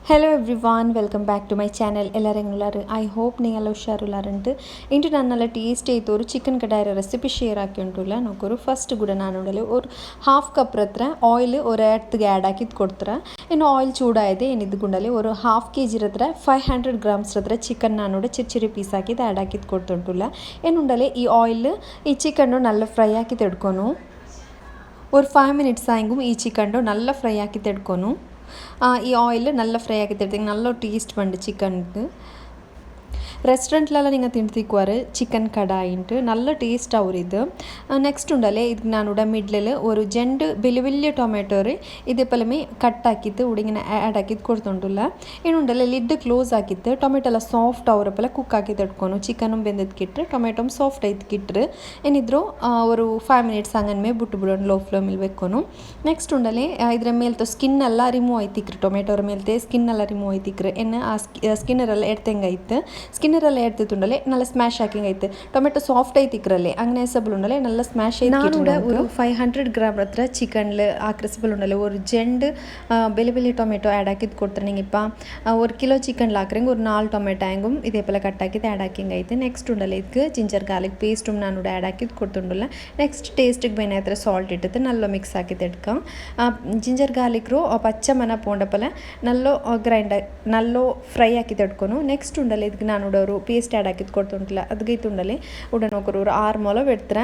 Hello everyone welcome back to my channel. എല്ലാവരും എങ്ങനെയുള്ളവർ? I hope നിങ്ങളെല്ലാം ಹುಷಾರುಳ್ಳಾರಂಟು. Into ನಾನು നല്ല ಟೇಸ್ಟ್ ಆಯಿತು ഒരു ಚಿಕನ್ ಕಡಾಯಿ ರೆಸಿಪಿ ಶೇರ್ ಹಾಕಿ ಉಂಟುಲ್ಲ ನೋಕೋರು. ಫಸ್ಟ್ ಕೂಡ ನಾನು ಉಡಲಿ ഒരു ಹಾಫ್ ಕಪ್ ಹತ್ರ ಆಯಿಲ್ ഒരു ಎಡ್ತಿಗೆ ಆ್ಯಡ್ ಹಾಕಿದ್ದು ಕೊಡ್ತಾರೆ. ಇನ್ನು ಆಯಿಲ್ ಚೂಡಾಯಿದೆ ಏನಿದ್ದು ಗುಂಡಲ್ಲಿ ഒരു ಹಾಫ್ kg ಹತ್ರ 500 ಗ್ರಾಮ್ಸ್ ಹತ್ರ ಚಿಕನ್ ನಾನು ಚಿರಿ ಪೀಸ್ ಹಾಕಿದ್ದು ಆ್ಯಡ್ ಹಾಕಿದ್ದು ಕೊಡ್ತುಂಟುಲ್ಲ. ಏನುಂಡಲ್ಲಿ ಈ ಆಯಿಲ್ ಈ ಚಿಕನ್ನು നല്ല ಫ್ರೈ ಹಾಕಿ ತೆಡ್ಕೊನು. ഒരു 5 minutes ആയെങ്കും ഈ ചിക്കൻ നല്ല ഫ്രൈ ആക്കി ತೆಡ್ಕೊನು. ಈ ಆಯಿಲ್ നല്ല ಫ್ರೈ ಆಗಿ ತೆಡ್ದಂಗೆ നല്ല ಟೇಸ್ಟ್ ಬಂದು ಚಿಕನ್ಗೆ. ರೆಸ್ಟೋರೆಂಟ್ಲೆಲ್ಲ നിങ്ങൾ ತಿಂತಿಕ್ವಾರು ಚಿಕನ್ ಕಡಾಯಿ ಉಂಟು നല്ല ಟೇಸ್ಟ್ ಅವರಿದ್ದು. ನೆಕ್ಸ್ಟ್ ಉಂಡಲ್ಲೇ ಇದಕ್ಕೆ ನಾನು ಉಡ ಮಿಡ್ಲಲ್ಲಿ ഒരു ಜೆಂಡು വലിയ വലിയ ಟೊಮೆಟೊ ಇದೇ ಪಲಮೆ ಕಟ್ ಹಾಕಿತ್ತು ಉಡಿಗಿನ ಆ್ಯಡ್ ಹಾಕಿದ್ದು ಕೊಡ್ತುಂಟುಲ್ಲ. ಏನುಂಡಲ್ಲ ಲಿಡ್ ಕ್ಲೋಸ್ ಹಾಕಿತ್ತು ಟೊಮೆಟೊ ಎಲ್ಲ ಸಾಫ್ಟ್ ಅವರಪ್ಪೆಲ್ಲ ಕುಕ್ ಹಾಕಿ ತಡ್ಕೊನು. ಚಿಕನು ಬೆಂದದ್ಕಿಟ್ರೆ ಟೊಮೆಟೊ ಸಾಫ್ಟ್ ಐತ್ಕಿಟ್ರೆ ಏನಿದ್ರು ഒരു 5 minutes ಹಂಗನ್ಮೇ ಬಿಟ್ಟು ಬಿಡೋಣ ಲೋ ಫ್ಲೇಮಲ್ಲಿ ಬೆಕ್ಕೊನು. ನೆಕ್ಸ್ಟ್ ಉಂಡಲ್ಲೇ ಇದರ ಮೇಲ್ತು ಸ್ಕಿನ್ ಎಲ್ಲ ರಿಮೂವ್ ಆಯ್ತಿಕ್ರಿ. ಟೊಮೆಟೊರ ಮೇಲ್ತೆ ಸ್ಕಿನ್ ಎಲ್ಲ ರಿಮೂವ್ ಆಯ್ತಿಕ್ರಿ. ಏನು ಆ ಸ್ಕಿನ್ನರೆಲ್ಲ ಎಡ್ತಂಗಾಯ್ತು. ಸ್ಕಿನ್ನರೆಲ್ಲ ಎಡ್ತಿತ್ತುಂಡಲೆ നല്ല ಸ್ಮ್ಯಾಶ್ ಹಾಕಿಂಗ್ ಐತೆ. ಟೊಮೆಟೊ ಸಾಫ್ಟ್ ಐತಿಕ್ರಲ್ಲಿ അങ്ങനെ ರೆಸಿಪಿ ಉಂಡಲೆ നല്ല ಸ್ಮ್ಯಾಶ್ ಐತಿ. ನಾನು ഒരു 500 ಗ್ರಾಮ್ ಹತ್ರ ಚಿಕನ್ಲು ಆ ರೆಸಿಪಿ ಉಂಡಲೆ ஒரு ಜೆಂಡ್ ಬೆಲೆ ಬೆಲೆ ಟೊಮೆಟೊ ಆ್ಯಡ್ ಹಾಕಿದ್ದು ಕೊಡ್ತಾರೆ. ನಿಂಗಿಪ್ಪ 1 ಕಿಲೋ ಚಿಕನ್ ಹಾಕ್ರಂಗೆ ஒரு 4 ಟೊಮೆಟೊ ಆ್ಯಂಗುം ಇದೇ ಪಲ ಕಟ್ ಹಾಕಿದ್ದು ಆ್ಯಡ್ ಹಾಕಿಂಗ್ ಐತೆ. ನೆಕ್ಸ್ಟ್ ಉಂಡಲೆ ಇದಕ್ಕೆ ಜಿಂಜರ್ ಗಾರ್ಲಿಕ್ ಪೇಸ್ಟು ನಾನು ಆ್ಯಡ್ ಹಾಕಿದ್ದು ಕೊಡ್ತುಂಡಲ್ಲ. ನೆಕ್ಸ್ಟ್ ಟೇಸ್ಟಿಗೆ ಬೇನೆ ಹತ್ರ ಸಾಲ್ಟ್ ಇಟ್ಟಿತ್ತು ನಲ್ಲೋ ಮಿಕ್ಸ್ ಹಾಕಿದ್ದು ಎಡ್ಕ ಜಿಂಜರ್ ಗಾರ್ಲಿಕ್ರು ಪಚ್ಚ ಮನ ಪೋಂಡಪಲ ನಲ್ಲೋ ಗ್ರೈಂಡರ್ ನಲ್ಲೋ ಫ್ರೈ ಹಾಕಿ ತಡ್ಕೊನು. ನೆಕ್ಸ್ಟ್ ಉಂಡಲೆ ಇದಕ್ಕೆ ನಾನು ಉಡೋರು ಪೇಸ್ಟ್ ಆ್ಯಡ್ ಹಾಕಿದ್ದು ಕೊಡ್ತುಂಟಿಲ್ಲ. ಅದಕ್ಕೆ ತುಂಡಲೆ ಉಡ ನೋಕರು ஒரு 6 ಮೊಲ ಬೆಡ್ತಾರೆ.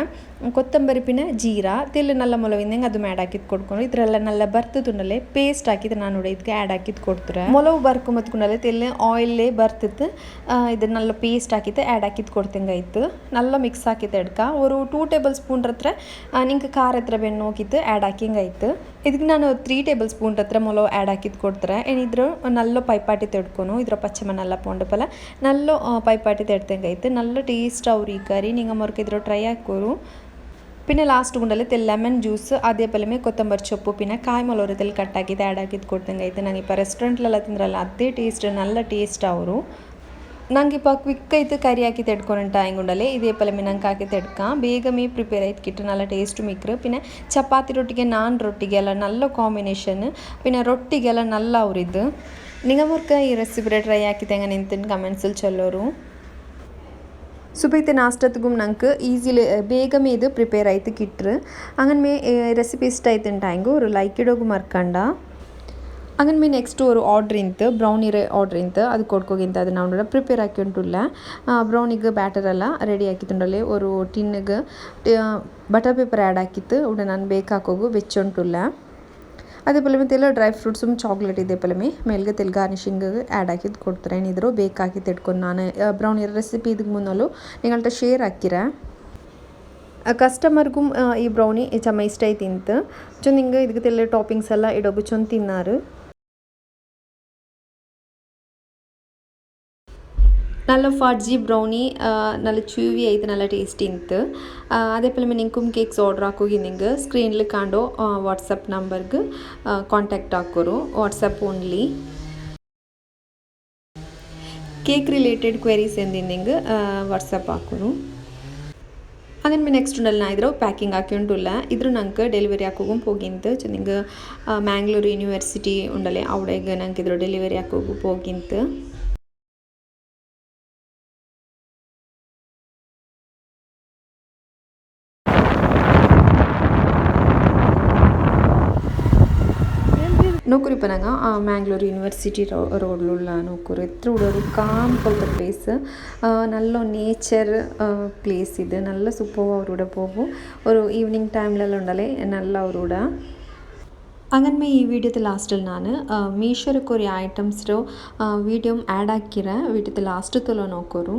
ಕೊತ್ತಂಬರಿ ಪಿನ ಜೀರಾ ತೆಲ್ಲು ನಲ್ಲ ಮೊಲವಿಂದಂಗೆ ಅದು ಆ್ಯಡ್ ಹಾಕಿದ್ದು ಕೊಡ್ಕೊಂಡು ಇದರೆಲ್ಲ ನಲ್ಲ ಬರ್ತುಂಡಲೆ ಪೇಸ್ಟ್ ಹಾಕಿದ್ದು ನಾನು ಉಡ ಇದಕ್ಕೆ ಆ್ಯಡ್ ಹಾಕಿದ್ದು ಕೊಡ್ತಾರೆ. ಮೊಲವು ಬರ್ಕೊಂಬತ್ಕೊಂಡಲೆ ತೆಲ್ಲು ಆಯಿಲೇ ಬರ್ತಿತ್ತು ಇದು ನಲ್ಲ ಪೇಸ್ಟ್ ಹಾಕಿದ್ದು ಆ್ಯಡ್ ಹಾಕಿದ್ದು ಕೊಡ್ತಂಗೆ ಆಯ್ತು. ನಲ್ಲ ಮಿಕ್ಸ್ ಹಾಕಿದ್ದು ಎಡ್ಕ ஒரு 2 ಟೇಬಲ್ ಸ್ಪೂನ್ ಹತ್ರ ನಿಂಗೆ ಖಾರ ಹತ್ರ ಬೆನ್ನು ಹೋಗಿತ್ತು ಆ್ಯಡ್ ಹಾಕಿಂಗೆ ಆಯ್ತು. ಇದಕ್ಕೆ ನಾನು 3 ಟೇಬಲ್ ಸ್ಪೂನ್ ಹತ್ರ ಮೊಲವು ಆ್ಯಡ್ ಹಾಕಿದ್ದು ಕೊಡ್ತಾರೆ. ಏನಿದ್ರು ನಲ್ಲೋ ಪೈಪಾಟಿ ತೆಡ್ಕೊನು ಇದ್ರ ಪಚ್ಚಮ ನಲ್ಲ ಪೊಂಡಪಲ ನಲ್ಲೋ പൈപ്പാട്ടി തെടുത്തെങ്കൈത്ത് നല്ല ടേസ്റ്റ് ആവും ഈ കറി. നിങ്ങൾ മറക്ക് ഇതിൽ ട്രൈ ആക്കോരു. പിന്നെ ലാസ്റ്റ് കൊണ്ടല്ലേ ಲೆಮನ್ ಜ್ಯೂಸ್ അതേപോലെ ಕೊತ್ತಂಬರಿ ಸೊಪ್ಪು പിന്നെ ಕಾಯಿಮಲೋರದಲ್ಲಿ ಕಟ್ ಹಾಕಿದ್ದು ಆ್ಯಡ್ ಹಾಕಿದ್ದು ಕೊಡ್ತಂಗೈತೆ. ನಾನಿಪ್ಪ ರೆಸ್ಟೋರೆಂಟ್ಲೆಲ್ಲ ತಿಂದ್ರಲ್ಲ ಅದೇ ಟೇಸ್ಟ್ നല്ല ಟೇಸ್ಟ್ ಅವರು. ನಂಗಿಪ್ಪ ಕ್ವಿಕ್ ಐತೆ ಕರಿ ಹಾಕಿ ತೆಡ್ಕೊಂಡ ಹಿಂಗುಂಡಲೆ ಇದೇ ಪಲಮೆ ನಂಗೆ ಹಾಕಿ ತೆಡ್ಕ ಬೇಗ ಪ್ರಿಪೇರ್ ಆಯ್ತು ಕಿಟ್ಟು നല്ല ಟೇಸ್ಟ್ ಮಿಕ್ರು. പിന്നെ ಚಪಾತಿ ರೊಟ್ಟಿಗೆ ನಾನ್ ರೊಟ್ಟಿಗೆಲ್ಲ നല്ല ಕಾಂಬಿನೇಷನ್ പിന്നെ ರೊಟ್ಟಿಗೆಲ್ಲ നല്ല ಅವರಿದ್ದು. നിങ്ങൾക്ക് ഈ റെസിപ്പി ട്രൈ ആക്കി തെങ്ങനെ നിಂತಿನ കമൻസിൽ ചൊല്ലോರು. ಸುಬೈತೆ ನಾಷ್ಟತ್ಗೂ ನಂಗೆ ಈಸಿಲಿ ಬೇಗಮೇ ಇದು ಪ್ರಿಪೇರ್ ಆಯ್ತು ಕಿಟ್ರು. അങ്ങനെ ರೆಸಿಪಿ ಇಷ್ಟ ಆಯ್ತು ಟೈಂಗು ഒരു ಲೈಕ್ ಇಡೋಗು ಮರ್ಕಂಡ. അങ്ങനെ ನೆಕ್ಸ್ಟ್ ഒരു ಆರ್ಡ್ರ್ ಇಂತು ಬ್ರೌನಿ ಆರ್ಡ್ರ್ ಇಂತು ಅದು ಕೊಡ್ಕೋಗಿಂತ ಅದು ನಾವು ಪ್ರಿಪೇರ್ ಹಾಕಿ ಉಂಟುಲ್ಲ. ಬ್ರೌನಿಗೆ ಬ್ಯಾಟರ್ ಎಲ್ಲ ರೆಡಿ ಹಾಕಿತ್ತುಂಡಲ್ಲಿ ഒരു ಟಿನ್ನಿಗೆ ಬಟರ್ ಪೇಪರ್ ಆ್ಯಡ್ ಹಾಕಿತ್ತು ಉಡ ನಾನು ಬೇಕಾಕೋಗು ಬೆಚ್ಚುಂಟುಲ್ಲ. അതേപോലെ തെല്ല ഡ്രൈ ഫ്രൂട്ട്സും ചോക്ലേറ്റ് ഇതേപോലെ മേൽಗೆ ತೆಲ್ ಗಾರ್ನಿಷಿಂಗ್ ಆ್ಯಡ್ ಹಾಕಿದ್ದು ಕೊಡ್ತಾರೆ. ಏನಿದ್ರು ಬೇಕಾಗಿ ತೆಡ್ಕೊಂಡು ನಾನು ಬ್ರೌನಿ ರೆಸಿಪಿ ಇದಕ್ಕೆ ಮುನ್ನಲು ನಿங்கள்ட்ட ಶೇರ್ ಹಾಕಿರ ಕಸ್ಟಮರ್ಗೂ ಈ ಬ್ರೌನಿ ಚಮ್ಮ ಇಷ್ಟ ಆಯ್ತು ತಿಂತು ಚೊಂದು ಹಿಂಗೆ ಇದಕ್ಕೆ ತೆಲ್ಲ ಟಾಪಿಂಗ್ಸ್ ಎಲ್ಲ ಇಡೋಗು ಚೊಂದು ತಿನ್ನಾರು. നല്ല ഫഡ്ജി ബ്രൗണി നല്ല ചൂവി ആയിട്ട് നല്ല ടേസ്റ്റ് ഉണ്ട്. അതേപോലെ നിങ്ങൾക്കും കേക്ക്സ് ഓർഡർ ആക്കുകയും നിങ്ങൾ സ്ക്രീനിൽ കണ്ടോ വാട്സപ്പ് നമ്പർക്ക് കോൺടാക്റ്റ് ആക്കോರು. WhatsApp only cake related queries ಎಂದಿಂಗೆ ವಾಟ್ಸಪ್ ಹಾಕೋರು. അങ്ങനെ ನೆಕ್ಸ್ಟ್ ಉಂಡಲ್ಲಿ ನಾ ಇದ್ರು ಪ್ಯಾಕಿಂಗ್ ಹಾಕಿ ಉಂಟುಲ್ಲ ಇದ್ರು ನಂಗೆ ಡೆಲಿವರಿ ಹಾಕೋಗು ಹೋಗಿಂತು ನಿಂಗೆ ಮ್ಯಾಂಗ್ಳೂರು ಯೂನಿವರ್ಸಿಟಿ ಉಂಡಲೆ ಅವಡೆಗೆ ನಂಗೆ ಇದ್ರು ಡೆಲಿವರಿ ಹಾಕೋಗು ಹೋಗಿಂತು. ನೋಕೂರು ಇಪ್ಪ ನಂಗೆ ಮ್ಯಾಂಗ್ಳೂರು ಯೂನಿವರ್ಸಿಟಿ ರೋಡ್ലുള്ള ನೋಕೂರು എത്ര കൂടെ ഒരു കാം പോലത്തെ പ്ലേസ് നല്ല നേച്ചർ പ്ലേസ് ഇത് നല്ല സൂപ്പർ അവരുടെ പോകും ഒരു ഈവനിങ് ടൈമിലെല്ലാം ഉണ്ടല്ലേ നല്ല അവരുടെ. അങ്ങനെ ಈ ವಿಡಿಯೋದ ಲಾಸ್ಟಲ್ಲಿ ನಾನು ಮೀಶೋರ ಕೊರಿ ಐಟಮ್ಸ್ರು ವಿಡಿಯೋ ಆ್ಯಡ್ ಹಾಕಿರ ವಿಡಿಯೋದ ಲಾಸ್ಟ್ ತೊಲೋ ನೋಕೋರು.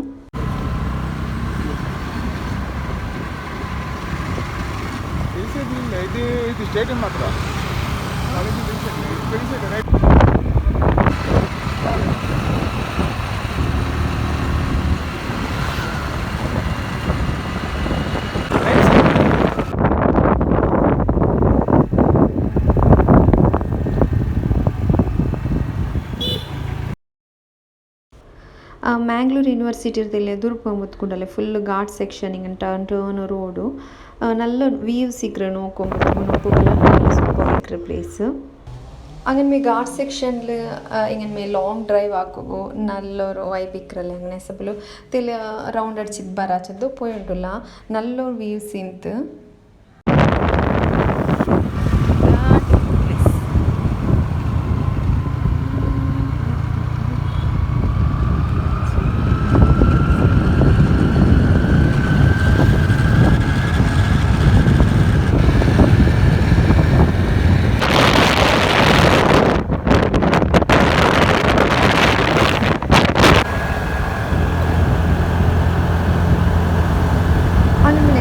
ಇದು ಸ್ಟೇಡಿಯಂ ಮಾತ್ರ ಮ್ಯಾಂಗ್ಳೂರು ಯೂನಿವರ್ಸಿಟಿ ಇರ್ತಿಲ್ಲ ಎದುರು ಮುತ್ಕೊಂಡಲ್ಲೇ ಫುಲ್ ಘಾಟ್ ಸೆಕ್ಷನ್ ಹಿಂಗೆ ಟರ್ನ್ ರೋಡು നല്ല ವ್ಯೂ ಸಿಕ್ಕರೆ ನೋಡ್ಕೊಂಬ ಸೂಪರ್ ಸಿಕ್ಕರೆ ಪ್ಲೇಸ್. അങ്ങനെ ഗാർഡ് സെക്ഷനിൽ ഇങ്ങനെ ലോങ് ഡ്രൈവ് ആക്കുക നല്ലൊരു വൈബിക്കറല്ലേ അങ്ങനെ സബಲು ತಿಳಿ ರೌಂಡ್ ಅಡಿಸಿದ್ದು ಬರಾಚದ್ದು ಪೋಯುಂಟುಲ್ಲ ನಲ್ಲೊರು ವ್ಯೂಸ್ ಇಂತು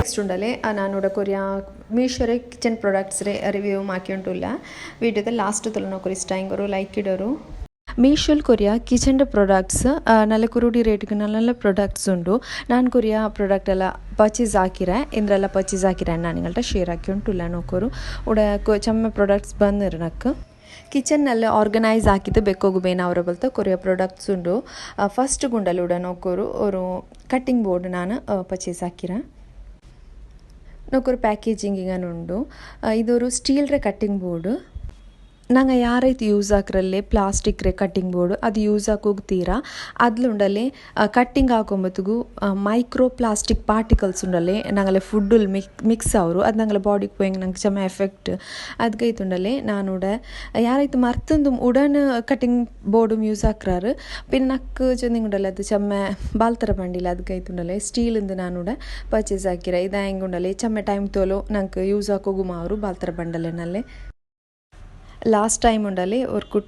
ನೆಕ್ಸ್ಟ್ ಉಂಡಲೆ ನಾನೋಡ ಕೊರಿಯಾ ಮೀಶೋರೆ ಕಿಚನ್ ಪ್ರಾಡಕ್ಟ್ಸ್ ರಿವ್ಯೂ ಮಾಕಿಯುಂಟುಲ್ಲ വീഡിയോത്തെ ലാസ്റ്റ് തുലനോക്കൊരു ഇഷ്ടമായെങ്കിൽ ലൈക്ക് ഇടൊരു ಮೀಶೋಲ್ ಕೊರಿಯಾ ಕಿಚನ್ ಪ್ರಾಡಕ್ಟ್ಸ್ നല്ല ಕುರುಡಿ ರೇಟ್ಗೆ നല്ല ಪ್ರಾಡಕ್ಟ್ಸ್ ಉಂಟು ನಾನು ಕೊರಿಯಾ ಪ್ರಾಡಕ್ಟ್ ಎಲ್ಲ ಪರ್ಚೇಸ್ ಹಾಕಿರೆ ಇಂದ್ರೆಲ್ಲ ಪರ್ಚೇಸ್ ಹಾಕಿರೆ ನಾನು ನಿங்கள்ட்ட ಶೇರ್ ಹಾಕಿ ಉಂಟುಲ್ಲ ನೋಕೋರು ಉಡ ಚಮ್ಮ ಪ್ರಾಡಕ್ಟ್ಸ್ ಬಂದಿರು ನಕ್ಕು ಕಿಚನ್ನಲ್ಲಿ ಆರ್ಗನೈಸ್ ಹಾಕಿದ್ದು ಬೆಕ್ಕೋಗುಬೇನ ಅವರ ಬಲ್ತ ಕೊರಿಯಾ ಪ್ರಾಡಕ್ಟ್ಸ್ ಉಂಟು ಫಸ್ಟ್ ಗುಂಡಲ್ಲಿ ಉಡ ನೋಕೋರು ಅವರು ಕಟ್ಟಿಂಗ್ ಬೋರ್ಡ್ ನಾನು ಪರ್ಚೇಸ್ ಹಾಕಿರೆ ನೋಕೋರು ಪ್ಯಾಕೇಜಿಂಗ್ ಉಂಡು ಇದೊರು ಸ್ಟೀಲ್ ರೇ ಕಟ್ಟಿಂಗ್ ಬೋರ್ಡ್ ನಂಗೆ ಯಾರೈತೆ ಯೂಸ್ ಹಾಕ್ರಲ್ಲಿ ಪ್ಲಾಸ್ಟಿಕ್ ರೇ ಕಟ್ಟಿಂಗ್ ಬೋರ್ಡ್ ಅದು ಯೂಸ್ ಹಾಕೋಗ್ತೀರಾ ಅದ್ಲುಂಡಲ್ಲಿ ಕಟ್ಟಿಂಗ್ ಹಾಕೊಂಬತ್ತಿಗೂ ಮೈಕ್ರೋ ಪ್ಲಾಸ್ಟಿಕ್ ಪಾರ್ಟಿಕಲ್ಸ್ ಉಂಡಲ್ಲಿ ನಂಗಲೆ ಫುಡ್ಡಲ್ಲಿ ಮಿಕ್ಸ್ ಅವರು ಅದು ನಂಗಲೆ ಬಾಡಿಗೆ ಪೋಯಂಗೆ ನಂಗೆ ಚಮ್ಮ ಎಫೆಕ್ಟ್ ಅದಕ್ಕೈತುಂಡಲ್ಲಿ ನಾನು ಯಾರೈತೆ ಮರ್ತಂದು ಉಡನ್ ಕಟ್ಟಿಂಗ್ ಬೋರ್ಡು ಯೂಸ್ ಹಾಕ್ರಾರು ಪಿನ್ ನಕ್ಕು ಚಂದಿಂಗ್ ಉಂಡಲ್ಲ ಅದು ಚಮ್ಮ ಬಾಲ್ತರ ಬಂಡಿಲ್ಲ ಅದಕ್ಕೈತುಂಡಲ್ಲಿ ಸ್ಟೀಲಿಂದು ನಾನು ಪರ್ಚೇಸ್ ಹಾಕಿರ ಇದು ಹೆಂಗೆ ಉಂಡಲ್ಲಿ ಚಮ್ಮ ಟೈಮ್ ತೋಲು ನಂಗೆ ಯೂಸ್ ಹಾಕೋಗು ಮಾವರು ಬಾಲ್ತರ ಬಂಡಲೆನಲ್ಲೇ ಲಾಸ್ಟ್ ಟೈಮ್ ಉಂಡಲ್ಲಿ ಅವ್ರು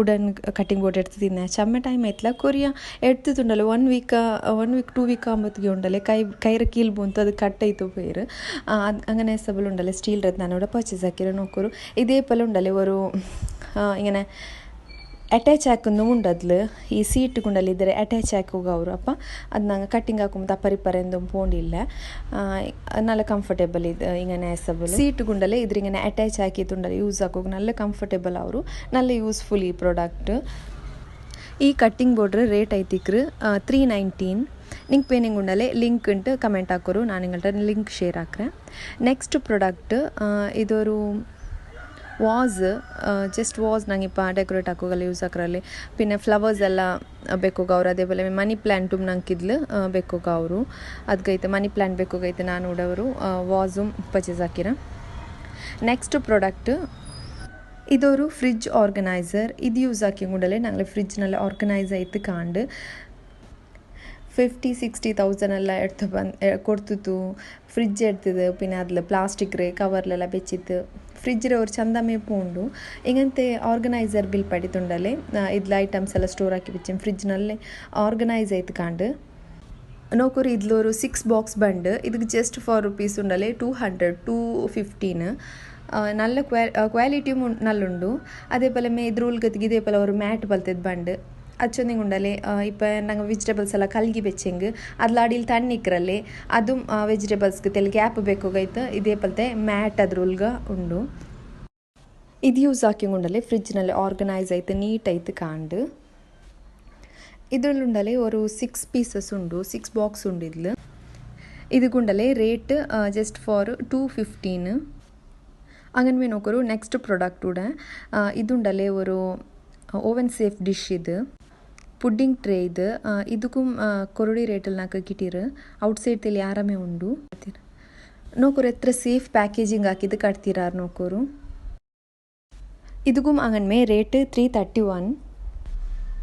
ಉಡನ್ ಕಟ್ಟಿಂಗ್ ಬೋರ್ಡ್ ಎಡ್ತಿದ್ದೆ ಚಮ್ಮ ಟೈಮ್ ಐತ್ಲ ಕೊರಿಯಾ ಎಡ್ತಿದ್ದುಂಡಲ್ಲ 1 ವೀಕ್ 2 ವೀಕ್ ಅಂಬತ್ತಿಗೆ ಉಂಡಲೆ ಕೈರ ಕೀಲ್ ಬಂತು ಅದು ಕಟ್ಟೈತು ಪೇರು അങ്ങനെ ಸಬಲ್ ಉಂಡಲೆ ಸ್ಟೀಲ್ ರತ್ ನಾನು ಪರ್ಚೇಸ್ ಹಾಕಿರೋ ನೋಕೋರು ಇದೇ ಪಲ್ಲ ಉಂಡಲೆ ಅವರು ഇങ്ങനെ ಅಟ್ಯಾಚ್ ಹಾಕೊಂಡು ಉಂಡದ್ಲು ಈ ಸೀಟ್ ಗುಂಡಲ್ಲಿದ್ದರೆ ಅಟ್ಯಾಚ್ ಹಾಕೋಗ ಅವರು ಅಪ್ಪ ಅದು ನಂಗೆ ಕಟ್ಟಿಂಗ್ ಹಾಕೊಂಬತ್ತು ಅಪರಿಪರೆಂದು ಪೋಂಡಿಲ್ಲ നല്ല ಕಂಫರ್ಟೇಬಲ್ ಇದು ಇಂಗನೆ ಸಬಲ್ ಸೀಟ್ ಗುಂಡಲ್ಲೇ ಇದ್ರಿಂಗನೆ ಅಟ್ಯಾಚ್ ಹಾಕಿದ್ದುಂಡಲ್ಲಿ ಯೂಸ್ ಹಾಕೋಗ നല്ല ಕಂಫರ್ಟೇಬಲ್ ಅವರು നല്ല ಯೂಸ್ಫುಲ್ ಈ ಪ್ರಾಡಕ್ಟ್ ಈ ಕಟ್ಟಿಂಗ್ ಬೋರ್ಡ್ ರೇಟ್ ಐತಿಕ್ರು 319 ನಿಂಗೆ ಪೇನಿಂಗ್ ಉಂಡಲೆ ಲಿಂಕ್ ಉಂಟು ಕಮೆಂಟ್ ಹಾಕೋರು ನಾನು ನಿங்கள்ட்ட ಲಿಂಕ್ ಶೇರ್ ಹಾಕ್ರೆ ನೆಕ್ಸ್ಟ್ ಪ್ರಾಡಕ್ಟ್ ಇದೊರು ವಾಸ್ ಜಸ್ಟ್ ವಾಸ್ ನಂಗೆ ಇಪ್ಪ ಡೆಕೋರೇಟ್ ಹಾಕೋಗಲ್ಲ ಯೂಸ್ ಹಾಕ್ರಲ್ಲಿ ಪಿನ್ನ ಫ್ಲವರ್ಸ್ ಎಲ್ಲ ಬೇಕೋಗ ಅವ್ರು ಅದೇ പോലെ ಮನಿ ಪ್ಲ್ಯಾಂಟು ನಂಗಿದ್ಲು ಬೇಕೋಗ ಅವರು ಅದಕ್ಕೈತೆ ಮನಿ ಪ್ಲ್ಯಾಂಟ್ ಬೇಕೋಗೈತೆ ನಾನು ಉಡವರು ವಾಸು ಪರ್ಚೇಸ್ ಹಾಕಿರ ನೆಕ್ಸ್ಟ್ ಪ್ರಾಡಕ್ಟ್ ಇದೊರು ಫ್ರಿಡ್ಜ್ ಆರ್ಗನೈಸರ್ ಇದು ಯೂಸ್ ಹಾಕಿ ಉಂಡಲೆ ನಂಗೆ ಫ್ರಿಡ್ಜ್ನಲ್ಲಿ ಆರ್ಗನೈಸ್ ಆಯ್ತು ಕಾಂಡು 50-60,000 ಎಲ್ಲ ಕೊಡ್ತಿತ್ತು ಫ್ರಿಡ್ಜ್ ಎಡ್ತಿದ್ದು ಪಿನ್ನ ಅದ್ಲ ಪ್ಲಾಸ್ಟಿಕ್ ರೇ ಕವರ್ಲೆಲ್ಲ ಬೆಚ್ಚಿತ್ತು ಫ್ರಿಡ್ಜ್ ಅವ್ರು ಚಂದ ಮೇಪುಂಡು ಹಿಂಗಂತೆ ಆರ್ಗನೈಸರ್ ಬಿಲ್ ಪಡಿತುಂಡಲೆ ಇದ್ಲ ಐಟಮ್ಸ್ ಎಲ್ಲ ಸ್ಟೋರ್ ಹಾಕಿ ಬಿಚ್ಚಿ ಫ್ರಿಡ್ಜ್ನಲ್ಲೇ ಆರ್ಗನೈಸ್ ಆಯ್ತು ಕಾಂಡು ನೋಕೋರು ಇದ್ಲೋರು 6 ಬಾಕ್ಸ್ ಬಂಡ್ ಇದಕ್ಕೆ ಜಸ್ಟ್ ಫಾರ್ ರುಪೀಸ್ ಉಂಡಲೆ 215 നല്ല ക്വാളിറ്റി നല്ലുണ്ട് അതേപോലെ ഇദ്രൂൽഗത്തിക്ക് ഇതേപോലെ ഒരു മാറ്റ് പോലത്തെ ബണ്ട് അച്ചൊന്നിങ് ഉണ്ടല്ലേ ഇപ്പം ഞങ്ങൾ വെജിറ്റബിൾസ് ಎಲ್ಲ ಕಲ್ಗಿ ಬೆಚ್ಚಂಗೆ ಅದ್ಲ ಅಡಿಲಿ ತಣ್ಣಿಕ್ರಲ್ಲೇ ಅದು ವೆಜಿಟೇಬಲ್ಸ್ಗೆ ತೆಲ್ ಗ್ಯಾಪ್ ಬೇಕಾಗೈತೆ ಇದೇ ಪಲ್ತೆ ಮ್ಯಾಟ್ ಅದ್ರೊಲ್ಗ ಉಂಡು ಇದು ಯೂಸ್ ಹಾಕಿಂಗ್ ಉಂಡಲ್ಲೇ ಫ್ರಿಡ್ಜ್ನಲ್ಲಿ ಆರ್ಗನೈಸ್ ಆಯ್ತು ನೀಟ್ ಆಯ್ತು ಕಾಂಡು ಇದ್ರಲ್ಲಿ ಉಂಡಲ್ಲೇ ഒരു 6 ಪೀಸಸ್ ಉಂಡು 6 ಬಾಕ್ಸ್ ಉಂಡು ಇದ್ಲು ಇದು ಗುಂಡಲ್ಲೇ ರೇಟ್ ಜಸ್ಟ್ ಫಾರ್ 215 അങ്ങനെ നോക്കൊരു നെക്സ്റ്റ് പ്രൊഡക്റ്റ് കൂടെ ഇതുണ്ടല്ലേ ഒരു ഓവൻ സേഫ് ഡിഷ് ഇത് പുഡിംഗ് ಟ್ರೇ ಇದು ಇದಕ್ಕೂ ಕೊರಡಿ ರೇಟಲ್ಲಿ ನಾಲ್ಕು ಕಿಟ್ಟಿರು ಔಟ್ಸೈಡ್ ತೆಲಿ ಆರಾಮೇ ಉಂಡು ನೋಕೋರು ಎತ್ರ ಸೇಫ್ ಪ್ಯಾಕೇಜಿಂಗ್ ಹಾಕಿದ್ದು ಕಟ್ತಿರಾರು ನೋಕೋರು ಇದಕ್ಕೂ ಅಂಗನ್ಮೇ ರೇಟ್ 331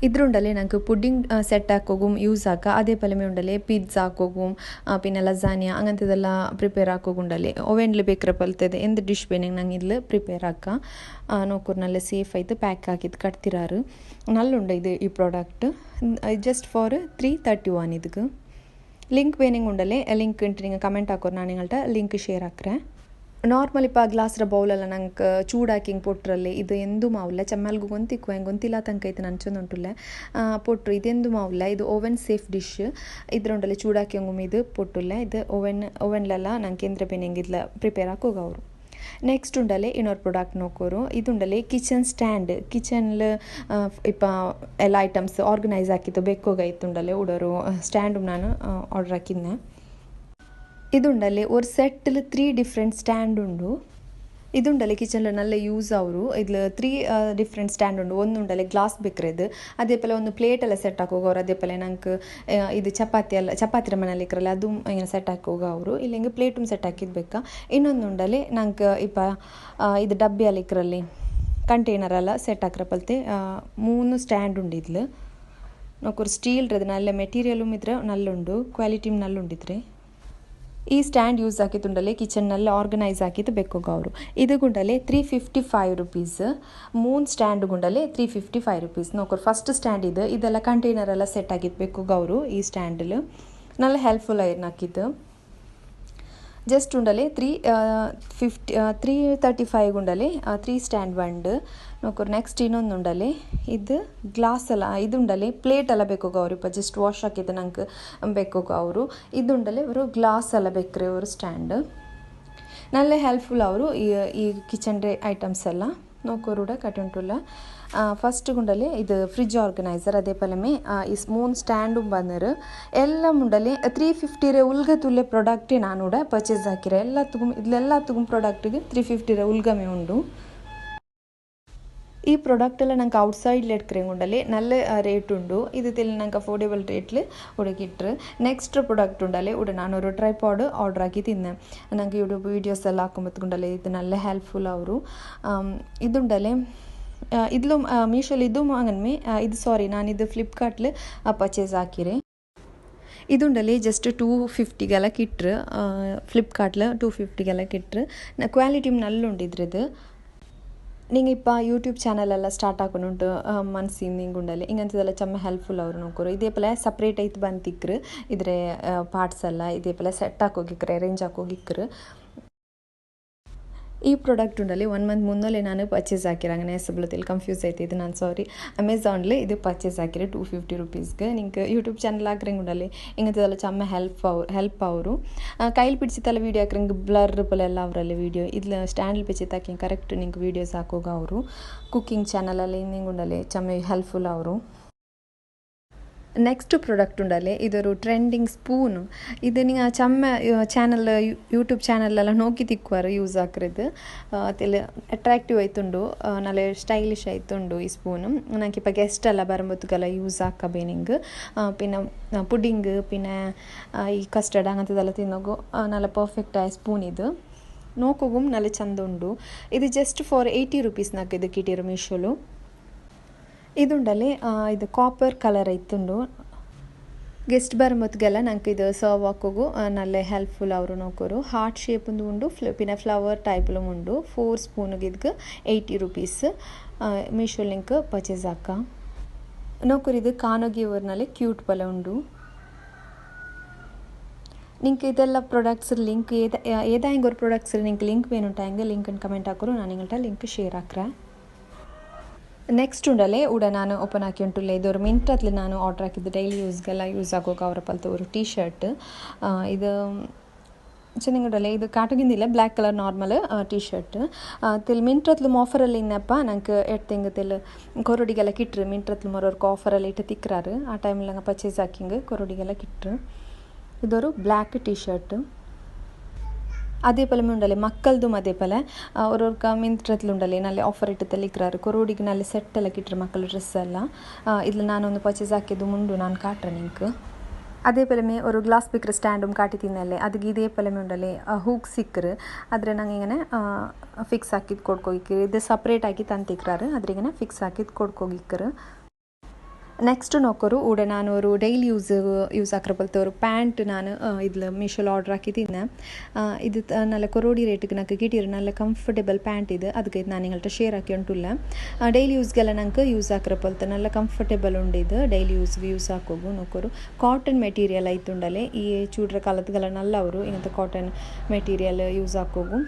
ഇദ്രുണ്ടല്ലേ ഞങ്ങൾക്ക് പുഡിംഗ് സെറ്റ് ആക്കുകയും യൂസ് ആക്കുക അതേപോലെ ഉണ്ടല്ലേ പിസ്സ ആക്കുകയും പിന്നെ ലസാനിയ അങ്ങനത്തെതെല്ലാം പ്രിപ്പയർ ആക്കുകയുണ്ടല്ലേ ഓവനിൽ ಬೇಕರ ಪಲ್ತದೆ എന്ത് ഡിഷ് ಬೇನೆಗೆ ನಂಗೆ ഇതിൽ ಪ್ರಿಪೇರ್ ಆക്കുക ನೋಕೋರು നല്ല ಸೇಫ್ ಆಯ್ತು ಪ್ಯಾಕ್ ಹಾಕಿದ್ದು ಕಟ್ತಿರಾರು ನಲ್ಲುಂಡು ಇದು ಈ ಪ್ರಾಡಕ್ಟ್ ಜಸ್ಟ್ ಫಾರ್ 331 ಇದಕ್ಕೆ ಲಿಂಕ್ ಬೇನೆಗೆ ಉಂಡಲ್ಲೇ ಲಿಂಕ್ ಉಂಟು ನೀವು ಕಮೆಂಟ್ ಹಾಕೋರು ನಾನು ನಿங்கள்ட்ட ಲಿಂಕ್ ಶೇರ್ ಹಾಕ್ರೆ ನಾರ್ಮಲ್ ಇಪ್ಪ ಗ್ಲಾಸ್ರ ಬೌಲೆಲ್ಲ ನಂಗೆ ಚೂಡಾಕಿಂಗ್ ಪೊಟ್ರಲ್ಲಿ ಇದು ಎಂದೂ ಮಾವಿಲ್ಲ ಚೆಮ್ಮಲ್ಗೂ ಗೊಂತಿಕ್ಕು ಹೆಂಗೆ ಗೊಂತಿಲ್ಲ ತನಕ ಐತೆ ನಂಚೊಂದು ಉಂಟುಲ್ಲ ಪೊಟ್ರು ಇದೆಂದು ಮಾವಿಲ್ಲ ಇದು ಓವನ್ ಸೇಫ್ ಡಿಶ್ ಇದ್ರುಂಡಲ್ಲಿ ಚೂಡಾಕಿ ಹಂಗುಮ್ ಇದು ಪೊಟ್ಟುಲ್ಲ ಇದು ಓವನ್ಲೆಲ್ಲ ನಂಗೆ ಕೇಂದ್ರ ಬೇನೆ ಹೆಂಗಿದ್ಲ ಪ್ರಿಪೇರ್ ಹಾಕೋಗ ಅವರು ನೆಕ್ಸ್ಟ್ ಉಂಡಲ್ಲೇ ಇನ್ನೊಂದು ಪ್ರಾಡಕ್ಟ್ ನೋಕೋರು ಇದುಂಡಲ್ಲೇ ಕಿಚನ್ ಸ್ಟ್ಯಾಂಡ್ ಕಿಚನ್ಲ ಇಪ್ಪ ಎಲ್ಲ ಐಟಮ್ಸ್ ಆರ್ಗನೈಸ್ ಹಾಕಿತ್ತು ಬೇಕೋಗೈತುಂಡಲ್ಲೇ ಉಡೋರು ಸ್ಟ್ಯಾಂಡು ನಾನು ಆರ್ಡರ್ ಹಾಕಿದ್ದೆ ഇതുണ്ടല്ലേ ഒരു സെറ്റിൽ 3 ഡിഫറെൻറ്റ് സ്റ്റാൻഡ് ഉണ്ട് ಇದುಂಡಲೆ ಕಿಚನ್ಲ ನಲ್ಲ ಯೂಸ್ ಅವರು ಇದ್ಲು 3 ಡಿಫ್ರೆಂಟ್ ಸ್ಟ್ಯಾಂಡ್ ಉಂಡು. ಒಂದು ಉಂಡಲೆ ಗ್ಲಾಸ್ ಬೇಕ್ರೆದು ಅದೇ ಪಲ ಒಂದು ಪ್ಲೇಟ್ ಎಲ್ಲ ಸೆಟ್ ಹಾಕೋಗವ್ರು. ಅದೇ ಪಲ ನಂಗೆ ಇದು ಚಪಾತಿ ಮನೇಲಿ ಇಕ್ಕರಲ್ಲ ಅದು ಹಿಂಗೆ ಸೆಟ್ ಹಾಕೋಗ ಅವರು ಇಲ್ಲ ಹಿಂಗೆ ಪ್ಲೇಟು ಸೆಟ್ ಹಾಕಿದ್ಬೇಕಾ. ಇನ್ನೊಂದು ಉಂಡಲೆ ನಂಗೆ ಇದು ಡಬ್ಬಿಯಲ್ಲಿ ಇಕ್ಕರಲ್ಲಿ ಕಂಟೈನರ್ ಎಲ್ಲ ಸೆಟ್ ಹಾಕ್ರಪ್ಪಲ್ತೆ 3 ಸ್ಟ್ಯಾಂಡ್ ಉಂಡಿದ್ಲು. ನೋಕೂರು ಸ್ಟೀಲ್ ರದು ನಲ್ಲ ಮೆಟೀರಿಯಲು ಇದ್ರೆ ನಲ್ಲುಂಡು, ಕ್ವಾಲಿಟಿ ನಲ್ಲುಂಡಿದ್ರೆ. ಈ ಸ್ಟ್ಯಾಂಡ್ ಯೂಸ್ ಹಾಕಿತ್ತುಂಡಲೆ ಕಿಚನ್ನಲ್ಲಿ ಆರ್ಗನೈಸ್ ಹಾಕಿತ್ತು ಬೇಕೋಗ ಅವರು. ಇದು ಗುಂಡಲೆ 355 ರುಪೀಸ್. 3 ಸ್ಟ್ಯಾಂಡ್ ಗುಂಡಲೆ 355 ರುಪೀಸ್. ನೋಕರು ಫಸ್ಟ್ ಸ್ಟ್ಯಾಂಡ್ ಇದೆಲ್ಲ ಕಂಟೈನರ್ ಎಲ್ಲ ಸೆಟ್ ಆಗಿತ್ತು ಬೇಕೋಗ ಅವರು. ಈ ಸ್ಟ್ಯಾಂಡಲ್ಲಿ നല്ല ಹೆಲ್ಪ್ಫುಲ್ ಆಗಿ ಹಾಕಿತ್ತು. ಜಸ್ಟ್ ಉಂಡಲೆ 335 ಗುಂಡಲೆ 3 ಸ್ಟ್ಯಾಂಡ್ ಬಂಡು ನೋಕರು. ನೆಕ್ಸ್ಟ್ ಇನ್ನೊಂದು ಉಂಡಲೆ ಇದು ಗ್ಲಾಸ್ ಎಲ್ಲ ಇದುಂಡಲೆ ಪ್ಲೇಟ್ ಎಲ್ಲ ಬೇಕೋಗ ಅವರು. ಜಸ್ಟ್ ವಾಶ್ ಹಾಕಿದ್ದು ನಂಗೆ ಬೇಕೋಗ ಅವರು. ಇದುಂಡಲೆ ಅವರು ಗ್ಲಾಸ್ ಎಲ್ಲ ಬೇಕ್ರಿ ಅವರು ಸ್ಟ್ಯಾಂಡ್. ನಲ್ಲ ಹೆಲ್ಪ್ಫುಲ್ ಅವರು ಈ ಕಿಚನ್ ಐಟಮ್ಸ್ ಎಲ್ಲ ನೋಕೋರುಡ ಕಟ್ಟುಂಟುಲ್ಲ. ಫಸ್ಟ್ ಗುಂಡಲೆ ಇದು ಫ್ರಿಜ್ ಆರ್ಗನೈಸರ್ ಅದೇ ಪಲಮೆ ಈ 3 ಸ್ಟ್ಯಾಂಡು ಬಂದರು ಎಲ್ಲ ಮುಂಡಲೆ 350 ಉಲ್ಗ ತುಲ್ಲೆ ಪ್ರಾಡಕ್ಟೇ ನಾನು ಪರ್ಚೇಸ್ ಹಾಕಿರೆ. ಎಲ್ಲತ್ತುಗೂ ಪ್ರಾಡಕ್ಟಿಗೆ 350 ಉಲ್ಗಮೆ ಉಂಡು. ಈ ಪ್ರಾಡಕ್ಟ್ ಎಲ್ಲ ನಂಗೆ ಔಟ್ಸೈಡ್ ಎಡ್ಕ್ರೆಂಗುಂಡಲೆ നല്ല ರೇಟ್ ಉಂಡು. ಇದು ತಿಳಿ ನಂಗೆ ಅಫೋರ್ಡೆಬಲ್ ರೇಟ್ಲಿ ಉಡಗಿಟ್ರು. ನೆಕ್ಸ್ಟ್ ಪ್ರಾಡಕ್ಟ್ ಉಂಡಲೆ ನಾನೊರು ಟ್ರೈಪಾಡ್ ಆರ್ಡರ್ ಹಾಕಿ ತಿಂದೆ. ನಂಗೆ ಯೂಟ್ಯೂಬ್ ವೀಡಿಯೋಸ್ ಎಲ್ಲ ಹಾಕೊಂಬತ್ಕೊಂಡಲೆ ಇದು നല്ല ಹೆಲ್ಪ್ಫುಲ್ ಅವರು. ಇದುಂಡಲೆ ಇದ್ಲು ಮೀಶೋಲಿ ಇದು ವಾಂಗನ್ಮೆ ಇದು ನಾನಿದು ಫ್ಲಿಪ್ಕಾರ್ಟ್ಲಿ ಪರ್ಚೇಸ್ ಹಾಕಿರೆ. ಇದುಂಡಲೆ ಜಸ್ಟ್ 250ಗೆಲ್ಲ ಕಿಟ್ರು. ಫ್ಲಿಪ್ಕಾರ್ಟ್ಲಿ 250ಗೆಲ್ಲ ಕಿಟ್ರು. ಕ್ವಾಲಿಟಿ ನಲ್ಲುಂಡಿದ್ರದು. ನಿಂಗೆ ಯೂಟ್ಯೂಬ್ ಚಾನಲ್ ಎಲ್ಲ ಸ್ಟಾರ್ಟ್ ಹಾಕೊಂಡು ಮನ್ಸಿಂಗ್ ನಿಂಗುಂಡಲೆ ಹಿಂಗಂತದೆಲ್ಲ ಚೆಮ್ಮ ಹೆಲ್ಪ್ಫುಲ್ ಅವರು ನೋಕೋರು. ಇದೇ ಪಲ ಸಪ್ರೇಟ್ ಐತೆ ಬಂತಿಕ್ರು ಇದ್ರೆ ಪಾರ್ಟ್ಸ್ ಎಲ್ಲ ಇದೇ ಪಲ ಸೆಟ್ ಹಾಕೋಗಿಕ್ರೆ ಅರೇಂಜ್ ಹಾಕೋಗಿಕ್ರು. ಈ ಪ್ರಾಡಕ್ಟ್ ಉಂಡಲ್ಲಿ 1 ಮಂತ್ ಮುಂದಲೇ ನಾನು ಪರ್ಚೇಸ್ ಹಾಕಿರ. അങ്ങനെ ಹೆಸಬ್ಲത്തിൽ ಕನ್ಫ್ಯೂಸ್ ಆಯ್ತು ಇದು ನಾನು ಸಾರಿ. ಅಮೆಝಾನ್ಲಿ ಇದು ಪರ್ಚೇಸ್ ಹಾಕಿರೆ 250 ರುಪೀಸ್ಗೆ. ನಿಂಗೆ ಯೂಟ್ಯೂಬ್ ಚಾನಲ್ ಹಾಕ್ರಂಗೆ ಉಂಡಲ್ಲಿ ಹಿಂಗಂತದೆಲ್ಲ ಚೆಮ್ಮ ಹೆಲ್ಪ್ ಅವರು. ಕೈಲಿ ಪಿಡಿಸಿತ್ತಲ್ಲ ವೀಡಿಯೋ ಹಾಕ್ರಂಗೆ ಬ್ಲರ್ ಎಲ್ಲ ಅವರಲ್ಲಿ ವೀಡಿಯೋ ಇದ್ಲ ಸ್ಟ್ಯಾಂಡಲ್ಲಿ ಪಿಚಿತ್ತು ಹಾಕಿ ಕರೆಕ್ಟ್ ನಿಂಗೆ ವೀಡಿಯೋಸ್ ಹಾಕೋಗ ಅವರು. ಕುಕ್ಕಿಂಗ್ ಚಾನಲಲ್ಲಿ ಹಿಂಗೆ ಉಂಡಲ್ಲಿ ಚೆಮ್ಮ ಹೆಲ್ಪ್ಫುಲ್ ಅವರು. ನೆಕ್ಸ್ಟ್ ಪ್ರಾಡಕ್ಟ್ ಉಂಡಲೆ ಇದೊರು ಟ್ರೆಂಡಿಂಗ್ ಸ್ಪೂನು. ಇದು ನೀವು ಚೆಮ್ಮ ಚಾನಲ್ ಯೂಟ್ಯೂಬ್ ಚಾನಲೆಲ್ಲ ನೋಕಿ ತಿಕ್ಕುವರು ಯೂಸ್ ಹಾಕ್ರದು. ಅದೆಲ್ಲ ಅಟ್ರಾಕ್ಟಿವ್ ಆಯ್ತುಂಡು, ನಲ್ಲ ಸ್ಟೈಲಿಶ್ ಆಯ್ತುಂಡು ಈ ಸ್ಪೂನು. ನಂಗೆ ಗೆಸ್ಟ್ ಎಲ್ಲ ಬರಂಬತ್ತುಗೆಲ್ಲ ಯೂಸ್ ಹಾಕಬೇ ನಿಂಗೆ. ಪಿನ್ನ ಪುಡ್ಡಿಂಗ್ ಪಿನ್ನ ಈ ಕಸ್ಟರ್ಡ್ ಹಂಗಂಥದ್ದೆಲ್ಲ ತಿನ್ನೋಗು ನಲ್ಲ ಪರ್ಫೆಕ್ಟ್ ಆಯ ಸ್ಪೂನ್ ಇದು. ನೋಕೋಗು ನಲ್ಲ ಚಂದ ಉಂಡು. ಇದು ಜಸ್ಟ್ ಫಾರ್ 80 ರುಪೀಸ್ ನಾಲ್ಕು ಇದು ಕಿಟ್ಟಿರು ಮೀಶೋಲು. ಇದುಂಡಲೆ ಇದು ಕಾಪರ್ ಕಲರ್ ಐತುಂಡು. ಗೆಸ್ಟ್ ಬರಮತ್ಗೆಲ್ಲ ನಂಗೆ ಇದು ಸರ್ವ್ ಹಾಕೋಗು ನಲ್ಲ ಹೆಲ್ಪ್ಫುಲ್ ಅವರು ನೋಕೋರು. ಹಾರ್ಟ್ ಶೇಪುಂದು ಉಂಡು ಪಿನ ಫ್ಲವರ್ ಟೈಪ್ಲು ಉಂಡು. 4 ಸ್ಪೂನ್ಗೆ ಇದಕ್ಕೆ 80 ರುಪೀಸ್. ಮೀಶೋ ಲಿಂಕ್ ಪರ್ಚೇಸ್ ಹಾಕ ನೋಕೋರು. ಇದು ಕಾನೋಗಿ ಊರಿನಲ್ಲಿ ಕ್ಯೂಟ್ ಪಲ ಉಂಡು. ನಿಂಗೆ ಇದೆಲ್ಲ ಪ್ರಾಡಕ್ಟ್ಸ್ ಲಿಂಕ್ ಏದ ಹೆಂಗೆ ಪ್ರಾಡಕ್ಟ್ಸ್ ನಿಂಗೆ ಲಿಂಕ್ ಬೇನುಂಟ ಹೆಂಗೆ ಲಿಂಕನ್ನು ಕಮೆಂಟ್ ಹಾಕೋರು. ನಾನು ಹಿಂಗಂಟ ಲಿಂಕ್ ಶೇರ್ ಹಾಕ್ರೆ. ನೆಕ್ಸ್ಟ್ ಉಂಡಲೆ ನಾನು ಓಪನ್ ಹಾಕಿ ಉಂಟುಲ್ಲ ಇದವರು ಮಿಂತ್ರತ್ಲಿ ನಾನು ಆರ್ಡ್ರ್ ಹಾಕಿದ್ದು ಡೈಲಿ ಯೂಸ್ಗೆಲ್ಲ ಯೂಸ್ ಆಗೋಕೆ ಅವರ ಪಲ್ತವರು ಟೀ ಶರ್ಟ್. ಇದು ಚೆನ್ನಾಗಿಡಲ್ಲ. ಇದು ಕಾಟುಗಿಂದಿಲ್ಲ black colour normal T shirt. ತಿಲ್ ಮಿಂತ್ರತ್ಲು ಆಫರಲ್ಲಿ ಇನ್ನಪ್ಪ ನಂಗೆ ತಿಂಗೆ ತಿಲ್ ಕೊರಡಿಗೆಲ್ಲ ಕಿಟ್ರು. ಮಿಂತ್ರತ್ಲು ಮರೋರ್ಗೆ ಆಫರಲ್ಲಿ ಇಟ್ಟು ತಿಕ್ರಾರು. ಆ ಟೈಮಲ್ಲಿ ನಂಗೆ ಪರ್ಚೇಸ್ ಹಾಕಿಂಗೆ ಕೊರಡಿಗೆಲ್ಲ ಕಿಟ್ರು. ಇದವರು ಬ್ಲ್ಯಾಕ್ ಟೀ ಶರ್ಟ್. ಅದೇ ಪಲ ಉಂಡಲೆ ಮಕ್ಕಳದು ಅದೇ ಪಲ ಅವ್ರವ್ರ ಮಿಂತ್ರತ್ಲು ಉಂಡಲೆ ನಲ್ಲಿ ಆಫರ್ ಇಟ್ಟಲ್ಲಿ ಇಕ್ರಾರು. ಕೊರೋಡಿಗೆ ನಲ್ಲಿ ಸೆಟ್ ಎಲ್ಲ ಕಿಟ್ರು ಮಕ್ಕಳ ಡ್ರೆಸ್ ಎಲ್ಲ. ಇಲ್ಲಿ ನಾನೊಂದು ಪರ್ಚೇಸ್ ಹಾಕಿದ್ದು ಮುಂಡು ನಾನು ಕಾಟ್ರೆ ನಿಂಕ್. ಅದೇ ಪಲಮೆ ಅವರು ಗ್ಲಾಸ್ ಬಿಕ್ರೆ ಸ್ಟ್ಯಾಂಡು ಕಾಟಿ ತಿನ್ನಲೆ ಅದಕ್ಕೆ ಇದೇ ಪಲಮೆ ಉಂಡಲೆ ಹೂಕ್ ಸಿಕ್ಕರು. ಆದರೆ ನಂಗೆ ಹಿಂಗೆ ಫಿಕ್ಸ್ ಹಾಕಿದ್ದು ಕೊಡ್ಕೋಗಿಕ್ಕಿರು. ಇದು ಸಪ್ರೇಟ್ ಆಗಿ ತಂತಿಕ್ರಾರು ಅದ್ರಿಗೇನೆ ಫಿಕ್ಸ್ ಹಾಕಿದ್ದು ಕೊಡ್ಕೋಗಿಕ್ಕರು. ನೆಕ್ಸ್ಟ್ ನೋಕೋರು ನಾನು ಅವರು ಡೈಲಿ ಯೂಸ್ ಹಾಕ್ರಬಲ್ತವರು ಪ್ಯಾಂಟ್ ನಾನು ಇದ್ಲು ಮೀಶೋಲ್ಲಿ ಆರ್ಡ್ರ್ ಹಾಕಿದ್ದೀನಿ. ಇದು ನಲ್ಲ ಕೊರೋಡಿ ರೇಟಿಗೆ ನಂಗೆ ಕಿಟ್ಟಿರು ನಲ್ಲ ಕಂಫರ್ಟೇಬಲ್ ಪ್ಯಾಂಟ್ ಇದು. ಅದಕ್ಕೆ ಇದು ನಾನು ಹಿಂಗಲ್ಟ ಶೇರ್ ಹಾಕಿ ಉಂಟುಲ್ಲ. ಡೈಲಿ ಯೂಸ್ಗೆಲ್ಲ ನಂಗೆ ಯೂಸ್ ಹಾಕ್ರಬಲ್ತ ನಲ್ಲ ಕಂಫರ್ಟೇಬಲ್ ಉಂಡಿದ್ದು ಡೈಲಿ ಯೂಸ್ ಹಾಕೋಗು ನೋಕೋರು. ಕಾಟನ್ ಮೆಟೀರಿಯಲ್ ಐತುಂಡಲೆ ಈ ಚೂಡ್ರ ಕಾಲತ್ಗೆಲ್ಲ ನಲ್ಲ ಅವರು ಏನಂತ ಕಾಟನ್ ಮೆಟೀರಿಯಲ್ ಯೂಸ್ ಹಾಕೋಗು.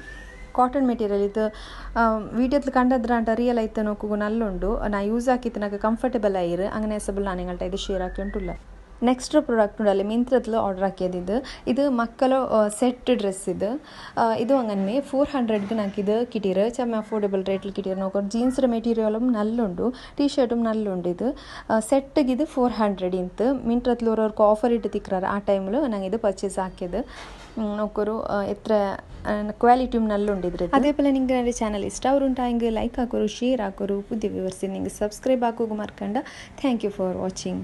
ಕಾಟನ್ ಮೆಟೀರಿಯಲ್ ಇದು ವೀಡಿಯೋದಲ್ಲಿ ಕಂಡದ್ರ ಅಂತ ರಿಯಲ್ ಆಯ್ತು ನೋಕೋಗು ನಲ್ಲುಂಡು. ನಾ ಯೂಸ್ ಹಾಕಿತ್ತು ನನಗೆ ಕಂಫರ್ಟೇಬಲ್ ಆಯಿರು. അങ്ങനെ ಹೆಸಬಲ್ ನಾನು ಹಿಂಗಲ್ಟ ಇದು ಶೇರ್ ಹಾಕಿ ಉಂಟುಲ್ಲ. ನೆಕ್ಸ್ಟ್ ಪ್ರಾಡಕ್ಟ್ ಉಂಡಲ್ಲಿ ಮಿಂತ್ರದಲ್ಲಿ ಆರ್ಡರ್ ಹಾಕಿಯದಿದ್ದು ಇದು ಮಕ್ಕಳ ಸೆಟ್ ಡ್ರೆಸ್ ಇದು അങ്ങനെ 400ಗೆ ನಾಕಿದು ಕಿಟೀರು ಚಮ್ಮ ಅಫೋರ್ಡಬಲ್ ರೇಟ್ಲಿ ಕಿಟೀರು ನೋಕೊಂಡು ಜೀನ್ಸ್ ಮೆಟೀರಿಯലും നല്ലുണ്ട് ടീഷർട്ടും നല്ലുണ്ട് ഇത് ಸೆಟ್ಟಿಗೆ ಇದು 400 ಇಂತು ಮಿಂತ್ರದಲ್ಲಿ ಅವ್ರವ್ರಿಗೆ ಆಫರ್ ಇಟ್ಟು ತಿಕ್ರಾರ ಆ ಟೈಮಲ್ಲಿ ನಂಗೆ ಇದು ಪರ್ಚೇಸ್ ಹಾಕಿದ್ದು ನೋಕೋರು ಎತ್ರ ಕ್ವಾಲಿಟಿയും നല്ലുണ്ട് ಇದ್ರೆ അതേപോലെ നിങ്ങൾക്ക് എൻ്റെ ചാനൽ ഇഷ്ടമാവുണ്ടായെങ്കിൽ ലൈക്ക് ആക്കോರು ಶೇರ್ ಆಕೋರು പുതിയ വ്യൂവേഴ്സ് നിങ്ങൾക്ക് സബ്സ്ക്രൈബ് ആക്കുക മറക്കണ്ട. Thank you for watching.